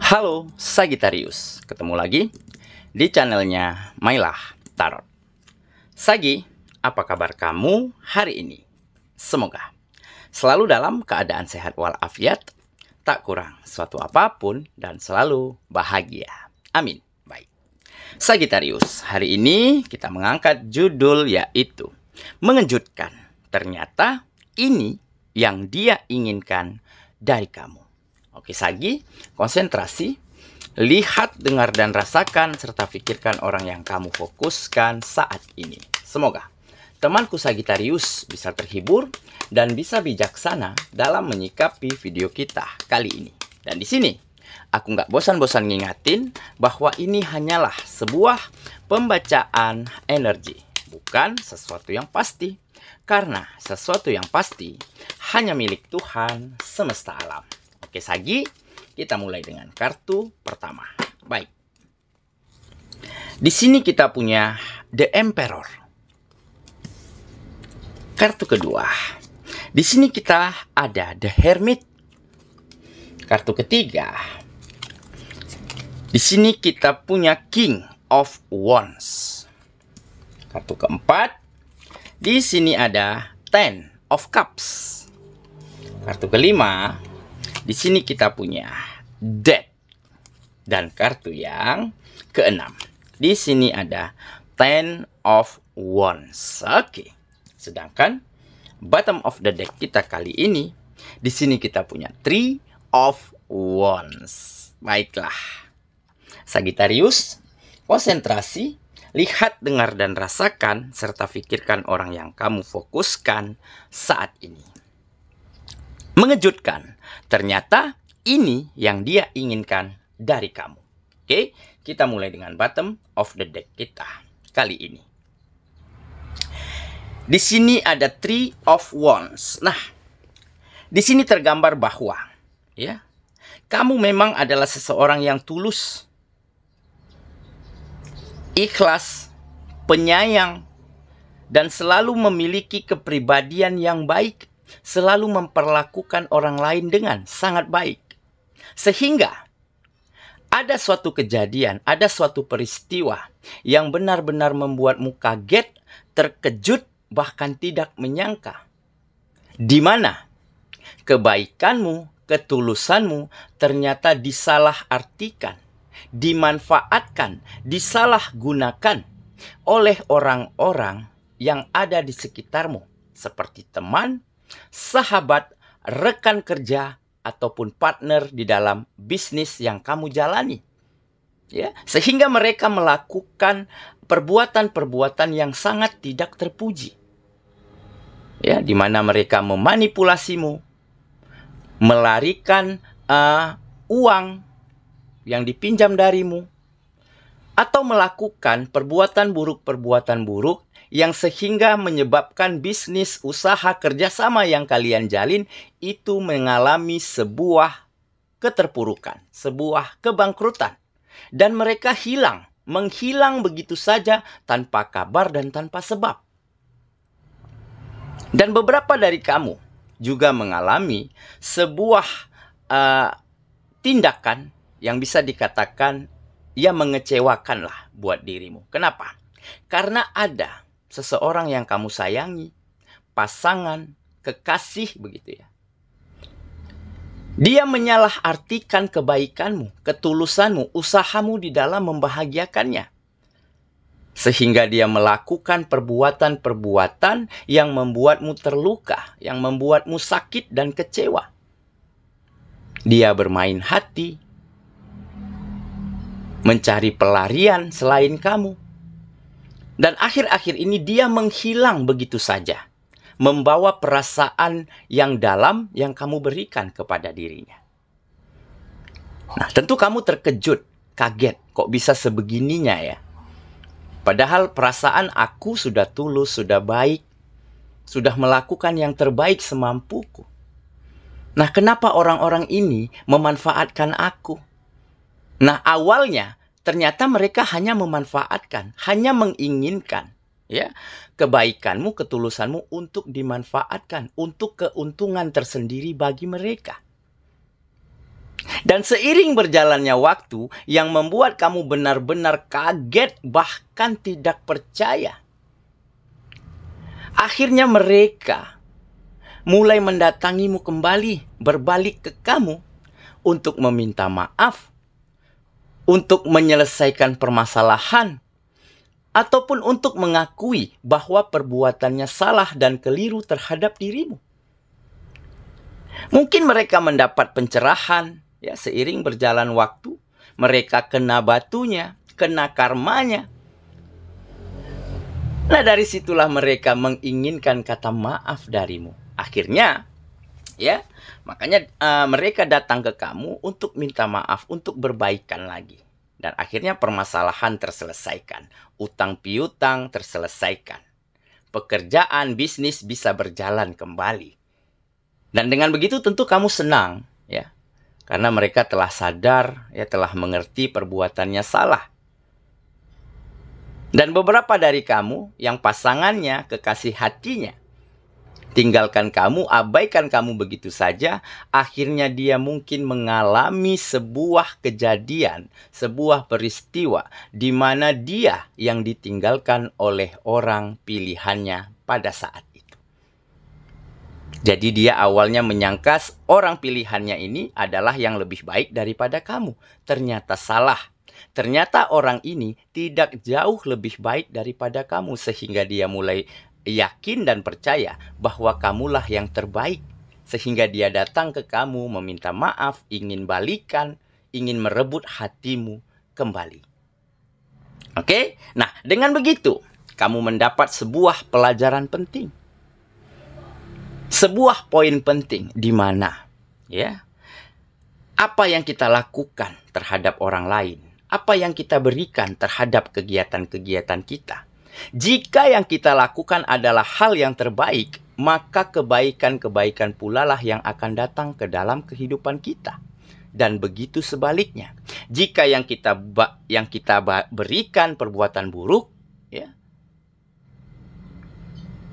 Halo Sagittarius, ketemu lagi di channelnya Mailah Tarot. Sagi, apa kabar kamu hari ini? Semoga selalu dalam keadaan sehat walafiat, tak kurang suatu apapun, dan selalu bahagia. Amin. Baik, Sagittarius, hari ini kita mengangkat judul yaitu mengejutkan. Ternyata ini yang dia inginkan dari kamu. Oke Sagi, konsentrasi, lihat, dengar, dan rasakan, serta pikirkan orang yang kamu fokuskan saat ini. Semoga temanku Sagittarius bisa terhibur dan bisa bijaksana dalam menyikapi video kita kali ini. Dan di sini, aku nggak bosan-bosan ngingatin bahwa ini hanyalah sebuah pembacaan energi, bukan sesuatu yang pasti. Karena sesuatu yang pasti hanya milik Tuhan semesta alam. Oke Sagi, kita mulai dengan kartu pertama. Baik. Di sini kita punya The Emperor. Kartu kedua. Di sini kita ada The Hermit. Kartu ketiga. Di sini kita punya King of Wands. Kartu keempat. Di sini ada Ten of Cups. Kartu kelima. Di sini kita punya Death. Dan kartu yang keenam. Di sini ada Ten of Wands. Oke. Sedangkan bottom of the deck kita kali ini, di sini kita punya Three of Wands. Baiklah. Sagittarius, konsentrasi, lihat, dengar, dan rasakan, serta pikirkan orang yang kamu fokuskan saat ini. Mengejutkan, ternyata ini yang dia inginkan dari kamu. Oke, kita mulai dengan bottom of the deck kita kali ini. Di sini ada Three of Wands. Nah, di sini tergambar bahwa ya, kamu memang adalah seseorang yang tulus, ikhlas, penyayang, dan selalu memiliki kepribadian yang baik. Selalu memperlakukan orang lain dengan sangat baik. Sehingga ada suatu kejadian, ada suatu peristiwa yang benar-benar membuatmu kaget, terkejut, bahkan tidak menyangka. Di mana kebaikanmu, ketulusanmu ternyata disalahartikan, dimanfaatkan, disalahgunakan oleh orang-orang yang ada di sekitarmu. Seperti teman, sahabat, rekan kerja, ataupun partner di dalam bisnis yang kamu jalani. Ya, sehingga mereka melakukan perbuatan-perbuatan yang sangat tidak terpuji. Ya, di mana mereka memanipulasimu, melarikan uang yang dipinjam darimu, atau melakukan perbuatan buruk yang sehingga menyebabkan bisnis, usaha, kerjasama yang kalian jalin itu mengalami sebuah keterpurukan, sebuah kebangkrutan. Dan mereka menghilang begitu saja tanpa kabar dan tanpa sebab. Dan beberapa dari kamu juga mengalami sebuah tindakan yang bisa dikatakan ya mengecewakan lah buat dirimu. Kenapa? Karena ada seseorang yang kamu sayangi, pasangan, kekasih begitu ya. Dia menyalahartikan kebaikanmu, ketulusanmu, usahamu di dalam membahagiakannya. Sehingga dia melakukan perbuatan-perbuatan yang membuatmu terluka, yang membuatmu sakit dan kecewa. Dia bermain hati, mencari pelarian selain kamu. Dan akhir-akhir ini dia menghilang begitu saja, membawa perasaan yang dalam yang kamu berikan kepada dirinya. Nah, tentu kamu terkejut, kaget, kok bisa sebegininya ya? Padahal perasaan aku sudah tulus, sudah baik, sudah melakukan yang terbaik semampuku. Nah, kenapa orang-orang ini memanfaatkan aku? Nah, awalnya ternyata mereka hanya memanfaatkan, hanya menginginkan ya kebaikanmu, ketulusanmu untuk dimanfaatkan, untuk keuntungan tersendiri bagi mereka. Dan seiring berjalannya waktu yang membuat kamu benar-benar kaget bahkan tidak percaya. Akhirnya mereka mulai mendatangimu kembali, berbalik ke kamu untuk meminta maaf, untuk menyelesaikan permasalahan, ataupun untuk mengakui bahwa perbuatannya salah dan keliru terhadap dirimu. Mungkin mereka mendapat pencerahan, ya, seiring berjalan waktu, mereka kena batunya, kena karmanya. Nah, dari situlah mereka menginginkan kata maaf darimu. Akhirnya, ya, makanya mereka datang ke kamu untuk minta maaf, untuk berbaikan lagi. Dan akhirnya permasalahan terselesaikan, utang piutang terselesaikan, pekerjaan, bisnis bisa berjalan kembali. Dan dengan begitu tentu kamu senang, ya, karena mereka telah sadar, ya, telah mengerti perbuatannya salah. Dan beberapa dari kamu yang pasangannya, kekasih hatinya, tinggalkan kamu, abaikan kamu begitu saja, akhirnya dia mungkin mengalami sebuah kejadian, sebuah peristiwa di mana dia yang ditinggalkan oleh orang pilihannya pada saat itu. Jadi dia awalnya menyangka orang pilihannya ini adalah yang lebih baik daripada kamu. Ternyata salah. Ternyata orang ini tidak jauh lebih baik daripada kamu. Sehingga dia mulai yakin dan percaya bahwa kamulah yang terbaik. Sehingga dia datang ke kamu meminta maaf, ingin balikan, ingin merebut hatimu kembali. Oke? Nah, dengan begitu kamu mendapat sebuah pelajaran penting. Sebuah poin penting di mana, ya, apa yang kita lakukan terhadap orang lain, apa yang kita berikan terhadap kegiatan-kegiatan kita. Jika yang kita lakukan adalah hal yang terbaik, maka kebaikan-kebaikan pula lah yang akan datang ke dalam kehidupan kita. Dan begitu sebaliknya. Jika yang kita berikan perbuatan buruk, ya,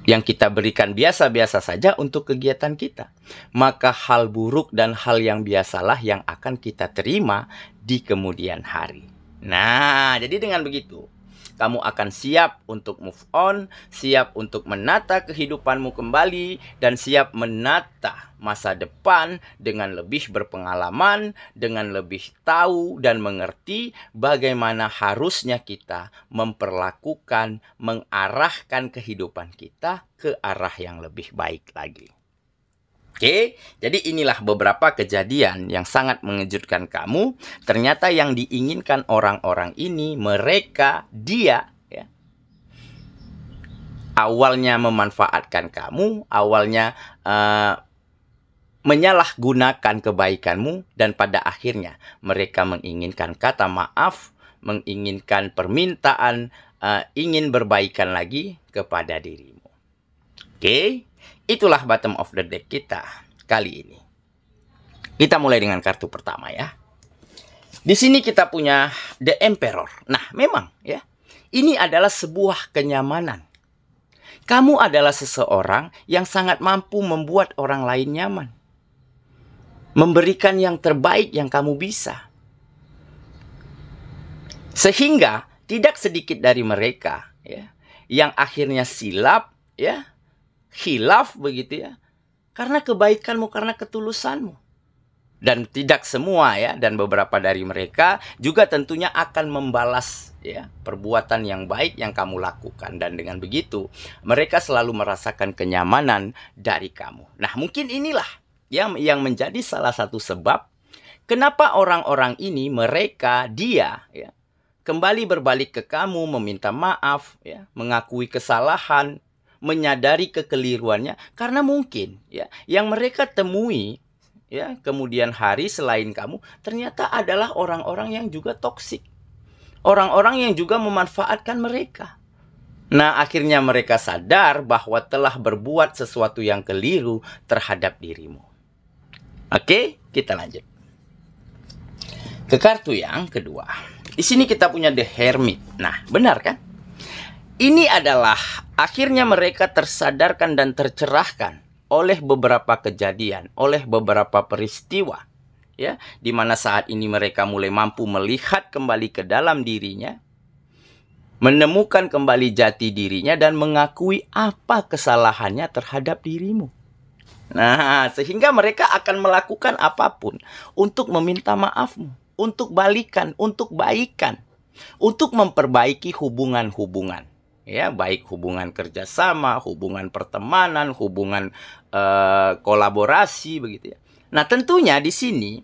yang kita berikan biasa-biasa saja untuk kegiatan kita, maka hal buruk dan hal yang biasalah yang akan kita terima di kemudian hari. Nah, jadi dengan begitu, kamu akan siap untuk move on, siap untuk menata kehidupanmu kembali, dan siap menata masa depan dengan lebih berpengalaman, dengan lebih tahu dan mengerti bagaimana harusnya kita memperlakukan, mengarahkan kehidupan kita ke arah yang lebih baik lagi. Oke, jadi inilah beberapa kejadian yang sangat mengejutkan kamu. Ternyata yang diinginkan orang-orang ini, dia, ya, awalnya memanfaatkan kamu, awalnya menyalahgunakan kebaikanmu, dan pada akhirnya mereka menginginkan kata maaf, menginginkan permintaan, ingin berbaikan lagi kepada dirimu. Oke, itulah bottom of the deck kita kali ini. Kita mulai dengan kartu pertama, ya. Di sini kita punya The Emperor. Nah, memang, ya, ini adalah sebuah kenyamanan. Kamu adalah seseorang yang sangat mampu membuat orang lain nyaman. Memberikan yang terbaik yang kamu bisa. Sehingga tidak sedikit dari mereka, ya, yang akhirnya silap, ya, khilaf begitu, ya, karena kebaikanmu, karena ketulusanmu. Dan tidak semua, ya, dan beberapa dari mereka juga tentunya akan membalas, ya, perbuatan yang baik yang kamu lakukan. Dan dengan begitu mereka selalu merasakan kenyamanan dari kamu. Nah, mungkin inilah yang menjadi salah satu sebab kenapa orang-orang ini, dia, ya, kembali berbalik ke kamu, meminta maaf, ya, mengakui kesalahan, menyadari kekeliruannya, karena mungkin, ya, yang mereka temui, ya, kemudian hari selain kamu ternyata adalah orang-orang yang juga toksik, orang-orang yang juga memanfaatkan mereka. Nah, akhirnya mereka sadar bahwa telah berbuat sesuatu yang keliru terhadap dirimu. Oke, kita lanjut ke kartu yang kedua. Di sini kita punya The Hermit. Nah, benar kan? Ini adalah akhirnya mereka tersadarkan dan tercerahkan oleh beberapa kejadian, oleh beberapa peristiwa, ya, di mana saat ini mereka mulai mampu melihat kembali ke dalam dirinya, menemukan kembali jati dirinya, dan mengakui apa kesalahannya terhadap dirimu. Nah, sehingga mereka akan melakukan apapun untuk meminta maafmu, untuk balikan, untuk baikan, untuk memperbaiki hubungan-hubungan. Ya, baik hubungan kerjasama, hubungan pertemanan, hubungan kolaborasi, begitu ya. Nah, tentunya di sini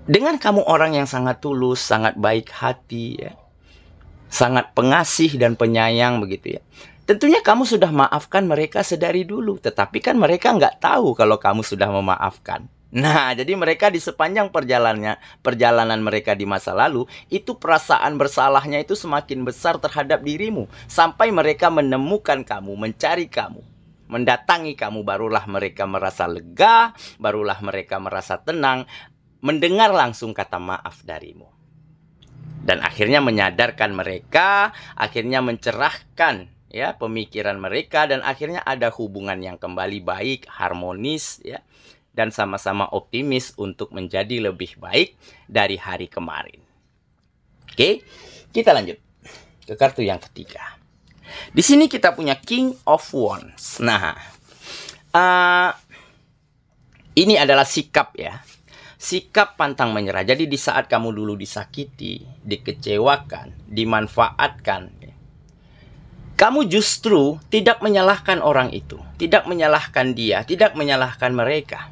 dengan kamu orang yang sangat tulus, sangat baik hati, ya, sangat pengasih dan penyayang, begitu ya. Tentunya kamu sudah maafkan mereka sedari dulu, tetapi kan mereka nggak tahu kalau kamu sudah memaafkan. Nah, jadi mereka di sepanjang perjalanan mereka di masa lalu, itu perasaan bersalahnya itu semakin besar terhadap dirimu. Sampai mereka menemukan kamu, mencari kamu, mendatangi kamu, barulah mereka merasa lega, barulah mereka merasa tenang, mendengar langsung kata maaf darimu. Dan akhirnya menyadarkan mereka, akhirnya mencerahkan, ya, pemikiran mereka, dan akhirnya ada hubungan yang kembali baik, harmonis, ya, dan sama-sama optimis untuk menjadi lebih baik dari hari kemarin. Oke, kita lanjut ke kartu yang ketiga. Di sini kita punya King of Wands. Nah, ini adalah sikap, ya. Sikap pantang menyerah. Jadi di saat kamu dulu disakiti, dikecewakan, dimanfaatkan, kamu justru tidak menyalahkan orang itu, tidak menyalahkan dia, tidak menyalahkan mereka.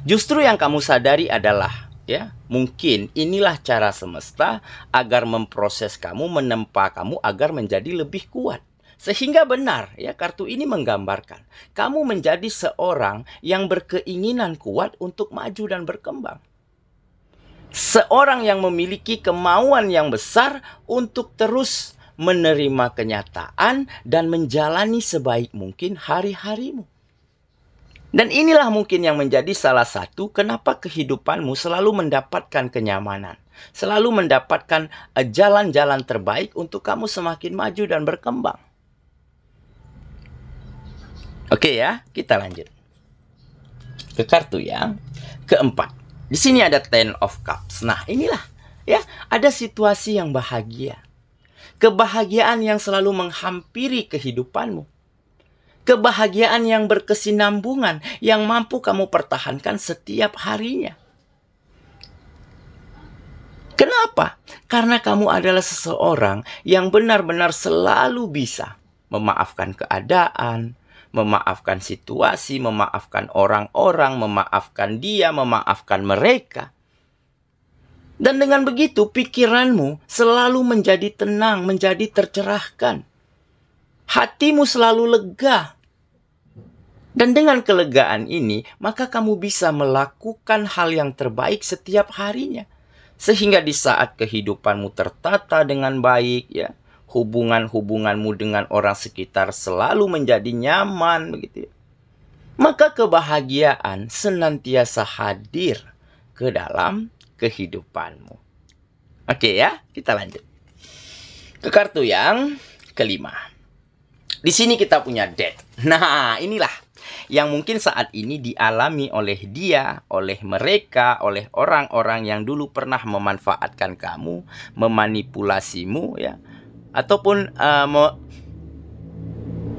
Justru yang kamu sadari adalah, ya, mungkin inilah cara semesta agar memproses kamu, menempa kamu agar menjadi lebih kuat. Sehingga benar, ya, kartu ini menggambarkan kamu menjadi seorang yang berkeinginan kuat untuk maju dan berkembang. Seorang yang memiliki kemauan yang besar untuk terus menerima kenyataan dan menjalani sebaik mungkin hari-harimu. Dan inilah mungkin yang menjadi salah satu kenapa kehidupanmu selalu mendapatkan kenyamanan, selalu mendapatkan jalan-jalan terbaik untuk kamu semakin maju dan berkembang. Oke, ya, kita lanjut ke kartu yang keempat. Di sini ada Ten of Cups. Nah, inilah, ya, ada situasi yang bahagia. Kebahagiaan yang selalu menghampiri kehidupanmu. Kebahagiaan yang berkesinambungan, yang mampu kamu pertahankan setiap harinya. Kenapa? Karena kamu adalah seseorang yang benar-benar selalu bisa memaafkan keadaan, memaafkan situasi, memaafkan orang-orang, memaafkan dia, memaafkan mereka. Dan dengan begitu pikiranmu selalu menjadi tenang, menjadi tercerahkan. Hatimu selalu lega. Dan dengan kelegaan ini, maka kamu bisa melakukan hal yang terbaik setiap harinya. Sehingga di saat kehidupanmu tertata dengan baik, ya, hubungan-hubunganmu dengan orang sekitar selalu menjadi nyaman, begitu ya. Maka kebahagiaan senantiasa hadir ke dalam kehidupanmu. Oke, ya, kita lanjut ke kartu yang kelima. Di sini kita punya Death. Nah, inilah yang mungkin saat ini dialami oleh dia, oleh mereka, oleh orang-orang yang dulu pernah memanfaatkan kamu, memanipulasimu, ya, ataupun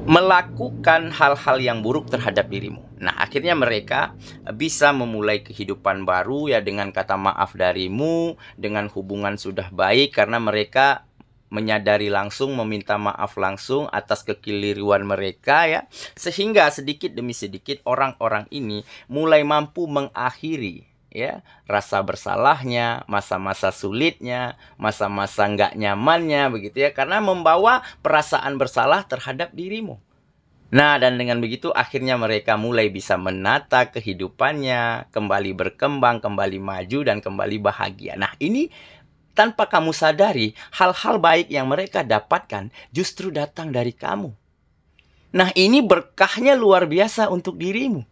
melakukan hal-hal yang buruk terhadap dirimu. Nah, akhirnya mereka bisa memulai kehidupan baru, ya, dengan kata maaf darimu, dengan hubungan sudah baik, karena mereka menyadari langsung, meminta maaf langsung atas kekeliruan mereka, ya, sehingga sedikit demi sedikit orang-orang ini mulai mampu mengakhiri, ya, rasa bersalahnya, masa-masa sulitnya, masa-masa nggak nyamannya, begitu ya, karena membawa perasaan bersalah terhadap dirimu. Nah, dan dengan begitu akhirnya mereka mulai bisa menata kehidupannya, kembali berkembang, kembali maju, dan kembali bahagia. Nah, ini tanpa kamu sadari, hal-hal baik yang mereka dapatkan justru datang dari kamu. Nah, ini berkahnya luar biasa untuk dirimu,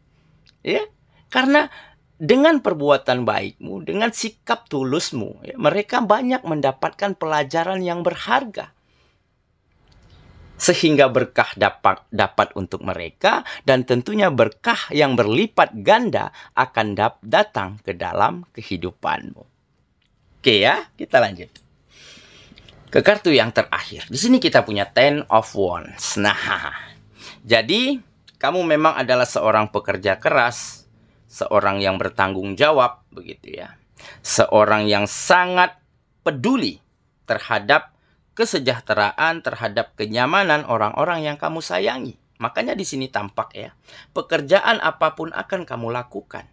ya, karena dengan perbuatan baikmu, dengan sikap tulusmu, ya, mereka banyak mendapatkan pelajaran yang berharga. sehingga berkah dapat untuk mereka, dan tentunya berkah yang berlipat ganda akan datang ke dalam kehidupanmu. Oke ya, kita lanjut ke kartu yang terakhir. Di sini kita punya Ten of Wands. Nah, jadi kamu memang adalah seorang pekerja keras, seorang yang bertanggung jawab, begitu ya. Seorang yang sangat peduli terhadap kesejahteraan, terhadap kenyamanan orang-orang yang kamu sayangi. Makanya di sini tampak ya, pekerjaan apapun akan kamu lakukan.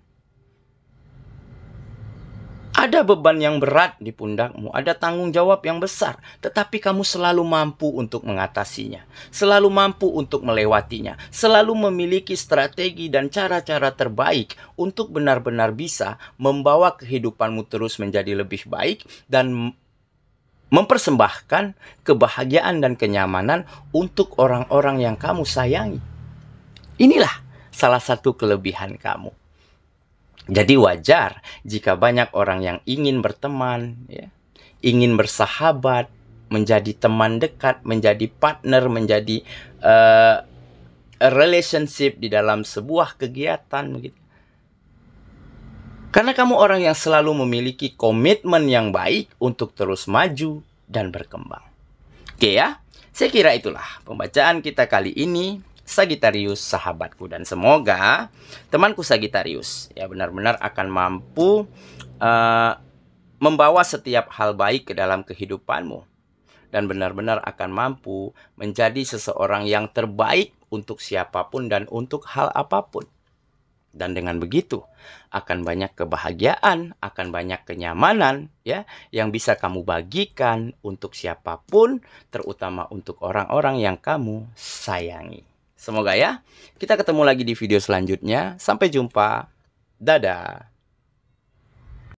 Ada beban yang berat di pundakmu, ada tanggung jawab yang besar, tetapi kamu selalu mampu untuk mengatasinya, selalu mampu untuk melewatinya, selalu memiliki strategi dan cara-cara terbaik untuk benar-benar bisa membawa kehidupanmu terus menjadi lebih baik dan mempersembahkan kebahagiaan dan kenyamanan untuk orang-orang yang kamu sayangi. Inilah salah satu kelebihan kamu. Jadi wajar jika banyak orang yang ingin berteman, ya, ingin bersahabat, menjadi teman dekat, menjadi partner, menjadi relationship di dalam sebuah kegiatan, begitu. Karena kamu orang yang selalu memiliki komitmen yang baik untuk terus maju dan berkembang. Oke ya, saya kira itulah pembacaan kita kali ini, Sagittarius sahabatku. Dan semoga temanku Sagittarius ya benar-benar akan mampu membawa setiap hal baik ke dalam kehidupanmu. Dan benar-benar akan mampu menjadi seseorang yang terbaik untuk siapapun dan untuk hal apapun. Dan dengan begitu akan banyak kebahagiaan, akan banyak kenyamanan ya yang bisa kamu bagikan untuk siapapun, terutama untuk orang-orang yang kamu sayangi. Semoga ya kita ketemu lagi di video selanjutnya. Sampai jumpa. Dadah.